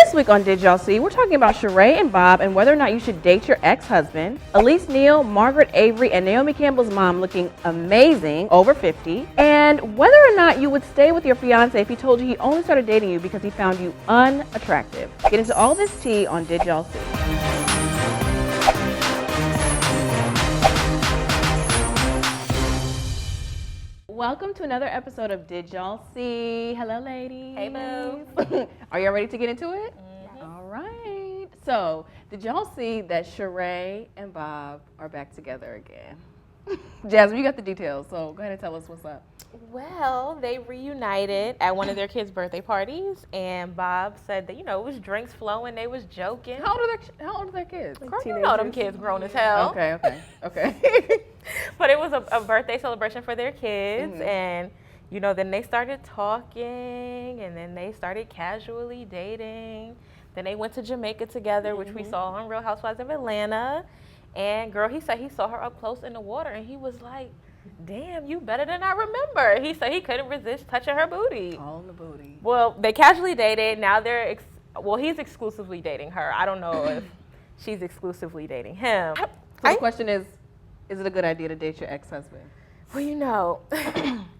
This week on Did Y'all See, we're talking about Sheree and Bob and whether or not you should date your ex-husband. Elise Neal, Margaret Avery, and Naomi Campbell's mom looking amazing, over 50. And whether or not you would stay with your fiance if he told you he only started dating you because he found you unattractive. Get into all this tea on Did Y'all See. Welcome to another episode of Did Y'all See? Hello, ladies. Hey, boo. Are y'all ready to get into it? Mm-hmm. All right. So, did y'all see that Sheree and Bob are back together again? Jasmine, you got the details, so go ahead and tell us what's up. Well, they reunited at one of their kids' birthday parties, and Bob said that, it was drinks flowing, they was joking. How old are their kids? Girl, you know them kids grown as hell. Okay. But it was a birthday celebration for their kids, and, then they started talking, and then they started casually dating. Then they went to Jamaica together, which we saw on Real Housewives of Atlanta. And, girl, he said he saw her up close in the water, and he was like, damn, you better than I remember. He said he couldn't resist touching her booty. All in the booty. Well, they casually dated. Now he's exclusively dating her. I don't know if she's exclusively dating him. So the question is it a good idea to date your ex-husband? Well,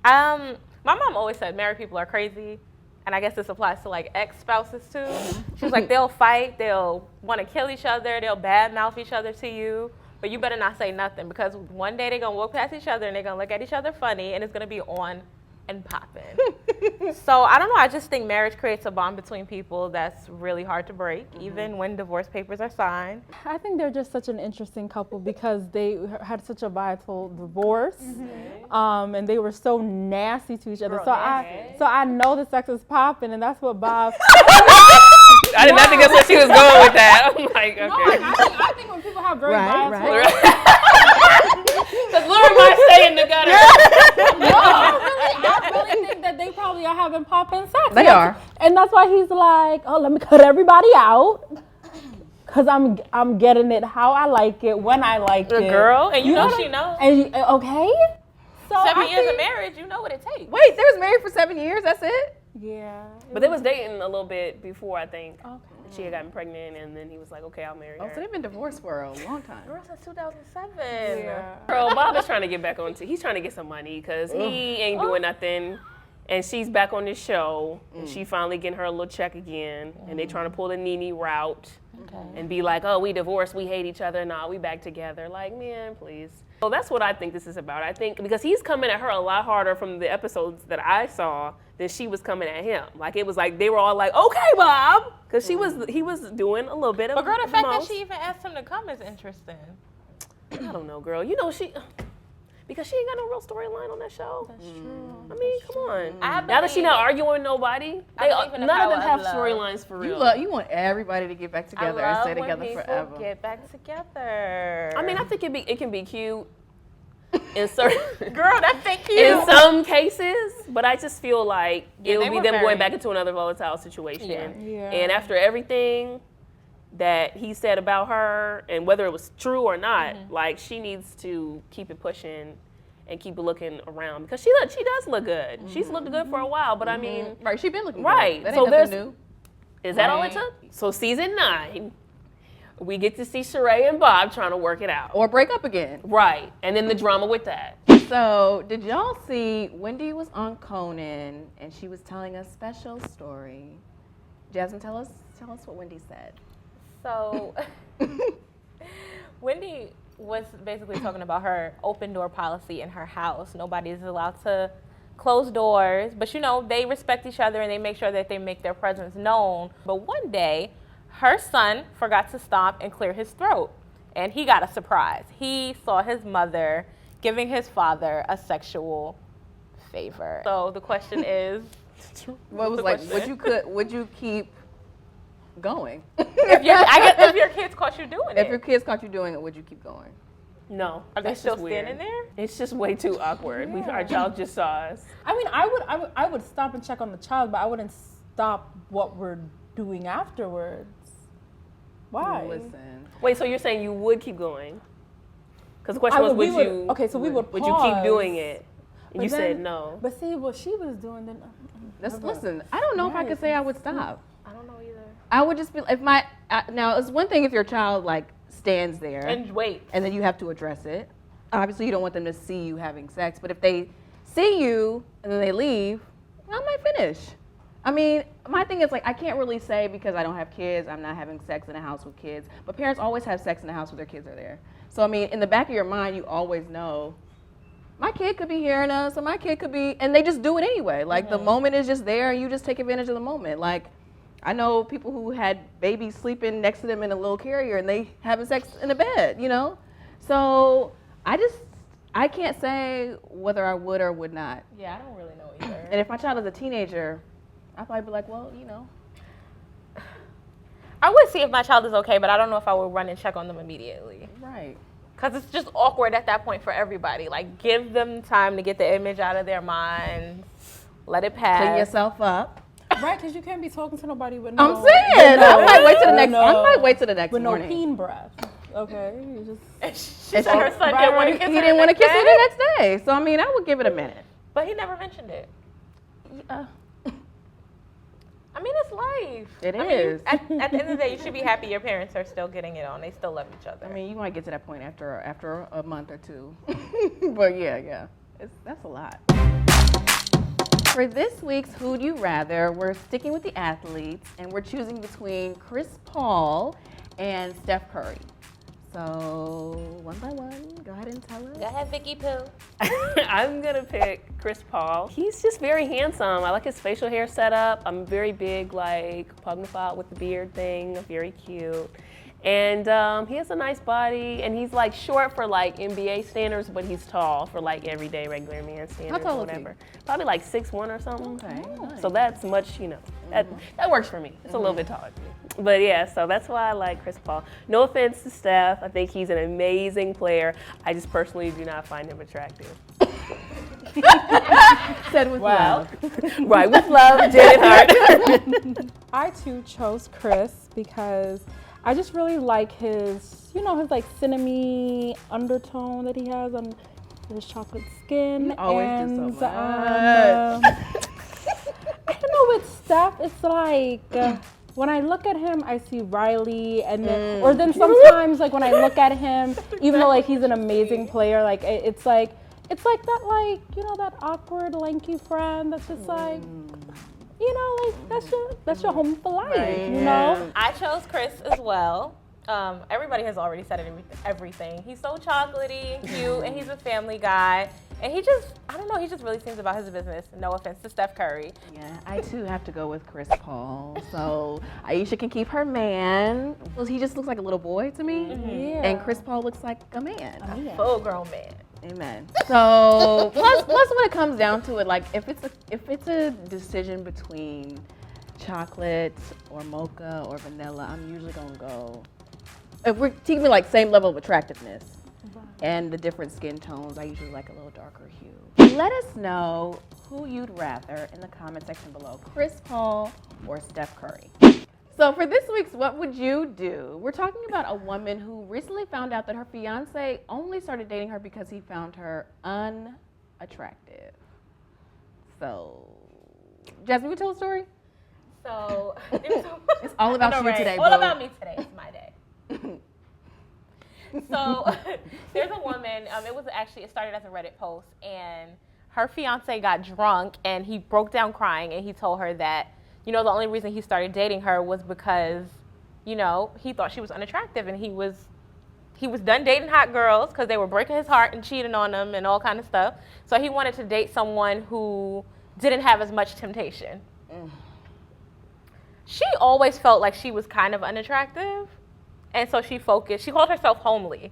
my mom always said married people are crazy. And I guess this applies to like ex-spouses too. She's like, they'll fight, they'll want to kill each other, they'll badmouth each other to you, but you better not say nothing because one day they're gonna walk past each other and they're gonna look at each other funny and it's gonna be on and popping. So I don't know, I just think marriage creates a bond between people that's really hard to break, even when divorce papers are signed. I think they're just such an interesting couple because they had such a vital divorce, and they were so nasty to each other. Girl, so I know the sex is popping, and that's what Bob. I did not think that's where she was going with that. I'm like, okay. No, I think when people have very vital. Because Laura might stay in the gutter. I really think that they probably are having popping sex. They are. And that's why he's like, oh, let me cut everybody out. Because I'm getting it how I like it, when I like it. Girl, and you know she knows. And okay. So 7 years of marriage, you know what it takes. Wait, they was married for 7 years, that's it? Yeah. But they was dating a little bit before, I think. Okay. She had gotten pregnant, and then he was like, okay, I'll marry her. Oh, so they've been divorced for a long time. Girl, since 2007. Yeah. Girl, Bob is trying to get back on. He's trying to get some money because he ain't doing nothing. And she's back on this show, and she finally getting her a little check again. And they trying to pull the Nene route and be like, oh, we divorced, we hate each other, nah, we back together. Like, man, please. So that's what I think this is about. I think because he's coming at her a lot harder from the episodes that I saw than she was coming at him. Like, it was like they were all like, okay, Bob, because he was doing a little bit of. But girl, the fact that most. she even asked him to come is interesting. I don't know, girl. Because she ain't got no real storyline on that show. That's true. I mean, come on. I Now that she not arguing with nobody, believe in the none of power them have of love. storylines for real. You want everybody to get back together and stay together when forever. people get back together. I mean, I think it can be cute in certain girl, that's fake cute. in some cases, but I just feel like Yeah, it'll they be were them very- going back into another volatile situation. Yeah. And after everything that he said about her, and whether it was true or not, like she needs to keep it pushing and keep looking around because she does look good. She's looked good for a while, but I mean, Right, she been looking right. good. That So ain't nothing new. Is that all it Right. took? So season 9, we get to see Sheree and Bob trying to work it out. Or break up again. Right, and then the drama with that. So, did y'all see Wendy was on Conan and she was telling a special story? Jasmine, tell us what Wendy said. So, Wendy was basically talking about her open door policy in her house. Nobody is allowed to close doors, but they respect each other and they make sure that they make their presence known. But one day, her son forgot to stop and clear his throat, and he got a surprise. He saw his mother giving his father a sexual favor. So the question is, What was the like? question? Would you keep going? I guess if your kids caught you doing If it, your kids caught you doing it, would you keep going? No, are they that's still just weird. standing there? It's just way too awkward. Our child just saw us. I mean, I would stop and check on the child, but I wouldn't stop what we're doing afterwards. Why? Listen. Wait, so you're saying you would keep going? Because the question was, would you? Okay, so we would Would you keep pause. doing it? And But you said then- no. But see, what she was doing, then Listen, I don't know if I could say I would stop. I don't know either. I would just be if my now it's one thing if your child like stands there And wait. and then you have to address it. Obviously, you don't want them to see you having sex, but if they see you and then they leave, I might finish. I mean, my thing is like I can't really say because I don't have kids, I'm not having sex in a house with kids. But parents always have sex in the house with their kids are there. So I mean, in the back of your mind, you always know my kid could be hearing us, or my kid could be, and they just do it anyway. Like the moment is just there, and you just take advantage of the moment. Like I know people who had babies sleeping next to them in a little carrier, and they having sex in a bed, you know. So I can't say whether I would or would not. Yeah, I don't really know either. And if my child is a teenager, I'd probably be like, well, you know. I would see if my child is okay, but I don't know if I would run and check on them immediately. Right. Because it's just awkward at that point for everybody. Like, give them time to get the image out of their minds. Let it pass. Clean yourself up. Right, because you can't be talking to nobody with no. I'm saying. I might wait till the next. I might wait till the next with no morning. peen breath. Okay, you just. She said her son didn't want to kiss her. He didn't want to kiss her the next day. So I mean, I would give it a minute. But he never mentioned it. Yeah. I mean, it's life. It I is. Mean, at the end of the day, you should be happy your parents are still getting it on. They still love each other. I mean, you might get to that point after a month or two. But yeah, that's a lot. For this week's Who'd You Rather, we're sticking with the athletes, and we're choosing between Chris Paul and Steph Curry. So, one by one, go ahead and tell us. Go ahead, Vicky Pooh. I'm gonna pick Chris Paul. He's just very handsome. I like his facial hair setup. I'm very big, like pugnaphile with the beard thing. Very cute. And he has a nice body, and he's like short for like NBA standards, but he's tall for like everyday regular man standards tall or is he? whatever. Probably like 6'1" or something. Okay, nice. So that's much, that works for me. It's a little bit taller than me. But yeah, so that's why I like Chris Paul. No offense to Steph. I think he's an amazing player. I just personally do not find him attractive. Said with love. Right, with love, Janet Hart. I too chose Chris because I just really like his like cinnamon undertone that he has on his chocolate skin. You always and do so much. I don't know, with Steph, it's like when I look at him, I see Riley, and then or then sometimes like when I look at him, even though like he's an amazing player, like it's like that like that awkward lanky friend that's just like. Like that's your home for life, Right. I chose Chris as well. Everybody has already said everything. He's so chocolatey and cute, and he's a family guy. And he just really seems about his business. No offense to Steph Curry. Yeah, I too have to go with Chris Paul. So Aisha can keep her man. Well, he just looks like a little boy to me. Yeah. And Chris Paul looks like a man. Full grown man. Amen. So plus when it comes down to it, like if it's a decision between chocolate or mocha or vanilla, I'm usually gonna go. If we're keeping like same level of attractiveness and the different skin tones, I usually like a little darker hue. Let us know who you'd rather in the comment section below, Chris Paul or Steph Curry. So for this week's What Would You Do? We're talking about a woman who recently found out that her fiance only started dating her because he found her unattractive. So, Jasmine, you tell a story? So, It's all about you today, All boo. about me today. It's my day. So, there's a woman, it started as a Reddit post, and her fiance got drunk, and he broke down crying, and he told her that the only reason he started dating her was because, he thought she was unattractive, and he was done dating hot girls because they were breaking his heart and cheating on him and all kind of stuff. So he wanted to date someone who didn't have as much temptation. She always felt like she was kind of unattractive, and so she called herself homely,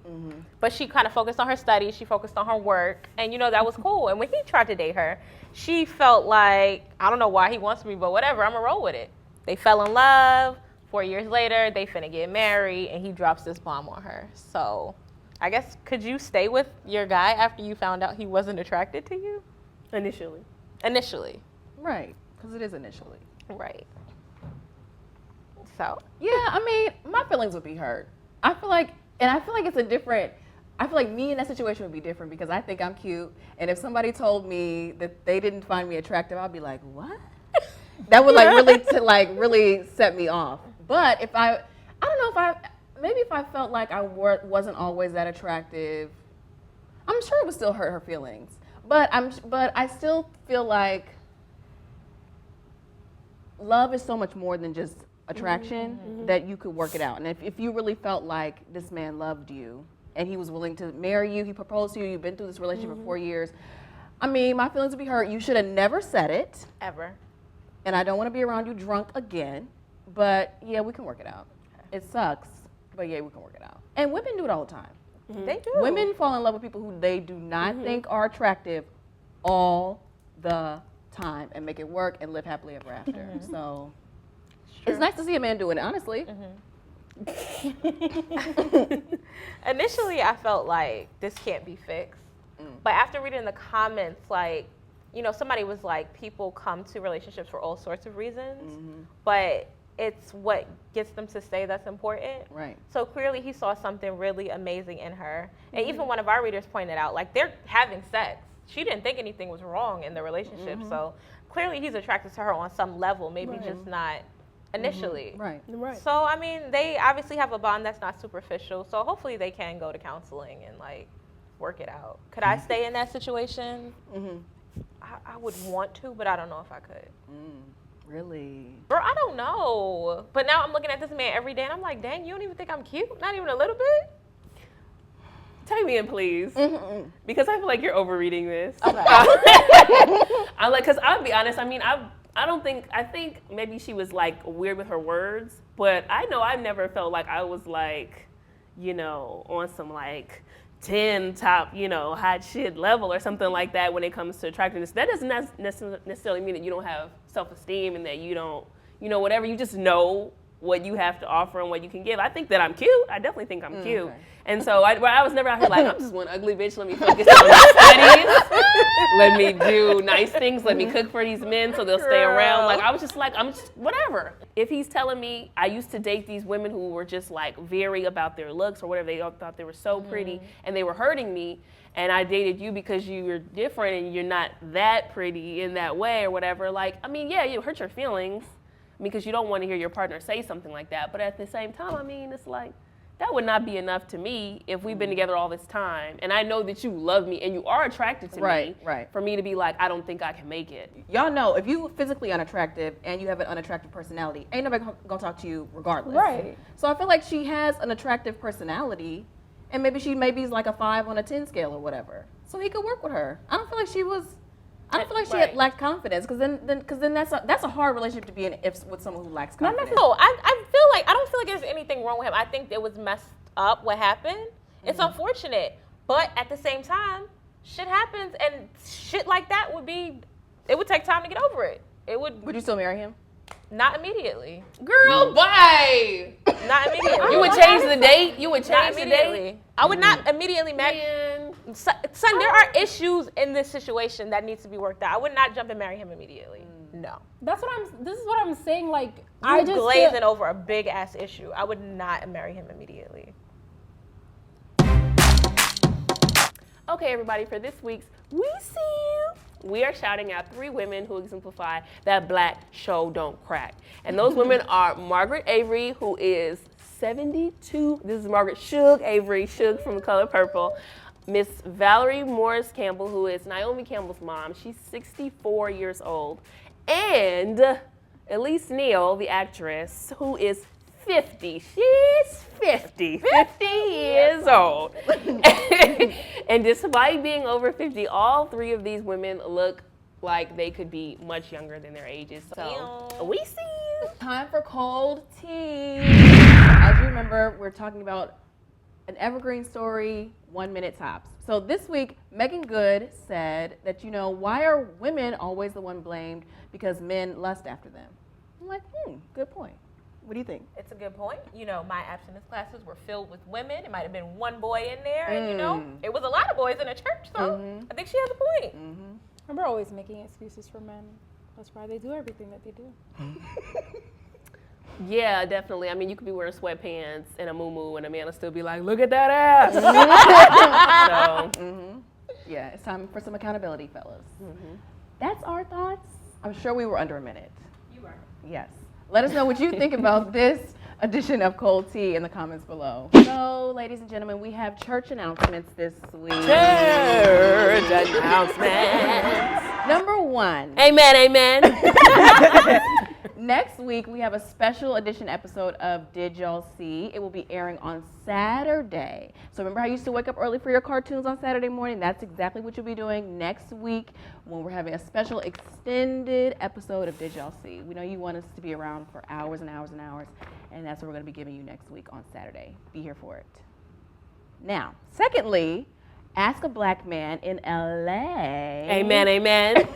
but she kind of focused on her studies, she focused on her work, and that was cool. And when he tried to date her, she felt like, I don't know why he wants me, but whatever, I'm gonna roll with it. They fell in love. 4 years later, they finna get married, and he drops this bomb on her. So, I guess, could you stay with your guy after you found out he wasn't attracted to you? Initially. Right, because it is initially. Right. So. Yeah, I mean, my feelings would be hurt. I feel like me in that situation would be different because I think I'm cute, and if somebody told me that they didn't find me attractive, I'd be like, what? That would really set me off. But if I don't know if maybe if I felt like I wasn't always that attractive, I'm sure it would still hurt her feelings. But I still feel like love is so much more than just attraction that you could work it out. And if you really felt like this man loved you and he was willing to marry you, he proposed to you, you've been through this relationship for 4 years, I mean, my feelings would be hurt. You should have never said it. Ever. And I don't want to be around you drunk again. But yeah, we can work it out. It sucks, but yeah, we can work it out. And women do it all the time. They do. Women fall in love with people who they do not think are attractive all the time and make it work and live happily ever after. So it's nice to see a man doing it, honestly. Initially, I felt like this can't be fixed. But after reading the comments, like, you know, somebody was like, people come to relationships for all sorts of reasons, but it's what gets them to stay that's important. Right. So clearly he saw something really amazing in her. And even one of our readers pointed out, like, they're having sex. She didn't think anything was wrong in the relationship. So clearly he's attracted to her on some level, maybe just not initially. Right. So, I mean, they obviously have a bond that's not superficial. So hopefully they can go to counseling and, like, work it out. Could I stay in that situation? I would want to, but I don't know if I could. Really? Bro, I don't know. But now I'm looking at this man every day and I'm like, dang, you don't even think I'm cute? Not even a little bit? Tag me in, please. Because I feel like you're overreading this. Okay. I'm like, because I'll be honest, I mean, I think maybe she was like weird with her words, but I know I've never felt like I was like, you know, on some like 10 top, you know, hot shit level or something like that when it comes to attractiveness. That doesn't necessarily mean that you don't have self-esteem and that you don't, you know, whatever. You just know what you have to offer and what you can give. I think that I'm cute. I definitely think I'm cute. Okay. And so I was never out here like, I'm just one ugly bitch. Let me focus on my studies. Let me do nice things. Let me cook for these men so they'll stay around. Like, I was just like, I'm just whatever. If he's telling me I used to date these women who were just like very about their looks or whatever, they all thought they were so pretty and they were hurting me, and I dated you because you're different and you're not that pretty in that way or whatever, like, I mean, yeah, you hurt your feelings because you don't want to hear your partner say something like that. But at the same time, I mean, it's like, that would not be enough to me if we've been together all this time and I know that you love me and you are attracted to me for me to be like, I don't think I can make it. Y'all know, if you physically unattractive and you have an unattractive personality, ain't nobody gonna talk to you regardless. Right. So I feel like she has an attractive personality and maybe is like a 5 on a 10 scale or whatever. So he could work with her. I don't feel like she had lacked confidence, because then that's a hard relationship to be in with someone who lacks confidence. No, I don't feel like there's anything wrong with him. I think it was messed up what happened. It's unfortunate, but at the same time, shit happens, and shit like that it would take time to get over it. Would you still marry him? Not immediately. Girl, bye. Not immediately. You would change the date? You would change the date? I would not immediately marry. Son, there are issues in this situation that needs to be worked out. I would not jump and marry him immediately. No. This is what I'm saying. Like, I just glazing over a big ass issue. I would not marry him immediately. Okay, everybody, for this week's We See You, we are shouting out 3 women who exemplify that black show don't crack. And those women are Margaret Avery, who is 72. This is Margaret Suge Avery, Suge from The Color Purple. Miss Valerie Morris Campbell, who is Naomi Campbell's mom. She's 64 years old. And Elise Neal, the actress, who is 50. She's 50 years old. And despite being over 50, all 3 of these women look like they could be much younger than their ages. So we see you. Time for cold tea. As you remember, we're talking about an evergreen story, 1 minute tops. So this week, Megan Good said that, you know, why are women always the one blamed because men lust after them? I'm like, good point. What do you think? It's a good point. You know, my abstinence classes were filled with women. It might have been one boy in there, and, you know, it was a lot of boys in a church, so I think she has a point. And we're always making excuses for men. That's why they do everything that they do. Yeah, definitely. I mean, you could be wearing sweatpants and a muumuu, and a man will still be like, look at that ass. Yeah, it's time for some accountability, fellas. That's our thoughts. I'm sure we were under a minute. You were. Yes. Let us know what you think about this edition of Cold Tea in the comments below. So, ladies and gentlemen, we have church announcements this week. Church announcements. Number 1. Amen, amen. Next week, we have a special edition episode of Did Y'all See? It will be airing on Saturday. So remember how you used to wake up early for your cartoons on Saturday morning? That's exactly what you'll be doing next week when we're having a special extended episode of Did Y'all See? We know you want us to be around for hours and hours and hours, and that's what we're going to be giving you next week on Saturday. Be here for it. Now, secondly, Ask a Black Man in LA. Amen, amen.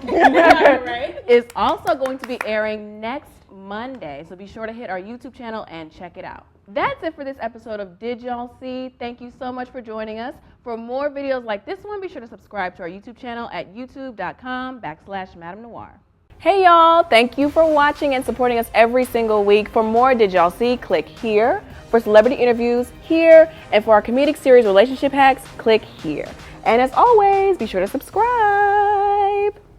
Is also going to be airing next Monday, so be sure to hit our YouTube channel and check it out. That's it for this episode of Did Y'all See? Thank you so much for joining us. For more videos like this one, be sure to subscribe to our YouTube channel at youtube.com/MadameNoire. Hey y'all, thank you for watching and supporting us every single week. For more Did Y'all See? Click here. For celebrity interviews, here. And for our comedic series Relationship Hacks, click here. And as always, be sure to subscribe.